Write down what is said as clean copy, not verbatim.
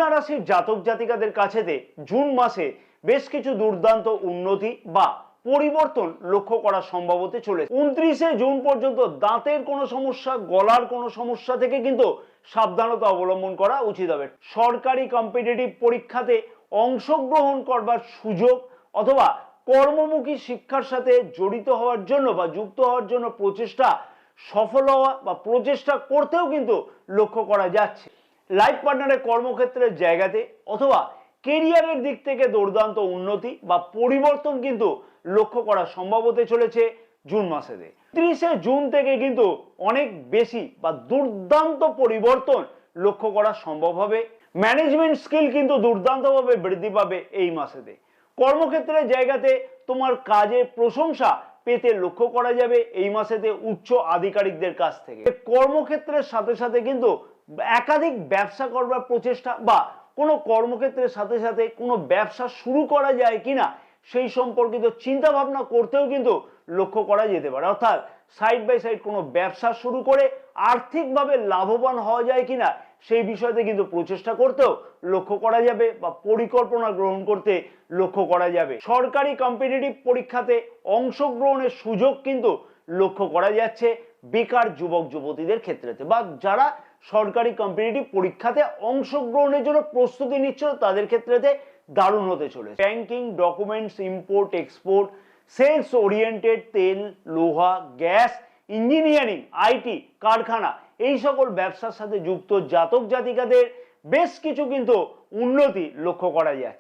কন্যা রাশির জাতক জাতিকাদের কাছেতে জুন মাসে বেশ কিছু দুর্দান্ত উন্নতি বা পরিবর্তন লক্ষ্য করা সম্ভব হতে চলেছে। 29শে জুন পর্যন্ত দাঁতের কোনো সমস্যা, গলার কোনো সমস্যা থেকে কিন্তু সাবধানতা অবলম্বন করা উচিত হবে। সরকারি কম্পিটিটিভ পরীক্ষাতে অংশগ্রহণ করবার সুযোগ অথবা কর্মমুখী শিক্ষার সাথে জড়িত হওয়ার জন্য বা যুক্ত হওয়ার জন্য প্রচেষ্টা সফল হওয়া বা প্রচেষ্টা করতেও কিন্তু লক্ষ্য করা যাচ্ছে। লাইফ পার্টনারের কর্মক্ষেত্রের জায়গাতে অথবা কেরিয়ারের দিক থেকে দুর্দান্ত উন্নতি বা পরিবর্তন কিন্তু লক্ষ্য করা সম্ভব হতে চলেছে জুন মাসেতে। 30শে জুন থেকে কিন্তু অনেক বেশি বা দুর্দান্ত পরিবর্তন লক্ষ্য করা সম্ভব হবে। ম্যানেজমেন্ট স্কিল কিন্তু দুর্দান্তভাবে বৃদ্ধি পাবে এই মাসেতে। কর্মক্ষেত্রের জায়গাতে তোমার কাজের প্রশংসা পেতে লক্ষ্য করা যাবে এই মাসেতে উচ্চ আধিকারিকদের কাছ থেকে। কর্মক্ষেত্রের সাথে সাথে কিন্তু একাধিক ব্যবসা করবার প্রচেষ্টা বা কোনো কর্মক্ষেত্রের সাথে সাথে কোনো ব্যবসা শুরু করা যায় কিনা সেই সম্পর্কিত চিন্তা ভাবনা করতেও কিন্তু লক্ষ্য করা যেতে পারে। অর্থাৎ সাইড বাই সাইড কোনো ব্যবসা শুরু করে আর্থিকভাবে লাভবান হওয়া যায় কিনা সেই বিষয়তে কিন্তু প্রচেষ্টা করতেও লক্ষ্য করা যাবে বা পরিকল্পনা গ্রহণ করতে লক্ষ্য করা যাবে। সরকারি কম্পিটিটিভ পরীক্ষাতে অংশগ্রহণের সুযোগ কিন্তু লক্ষ্য করা যাচ্ছে বেকার যুবক যুবতীদের ক্ষেত্রেতে বা যারা সরকারি কম্পিটিটিভ পরীক্ষাতে অংশগ্রহণের জন্য প্রস্তুতি নিচ্ছিল তাদের ক্ষেত্রেতে দারুণ হতে চলেছে। Banking, documents, import export, sales oriented, তেল, লোহা, গ্যাস, ইঞ্জিনিয়ারিং, আইটি, কারখানা এই সকল ব্যবসার সাথে যুক্ত জাতক জাতিকাদের বেশ কিছু কিন্তু উন্নতি লক্ষ্য করা যায়।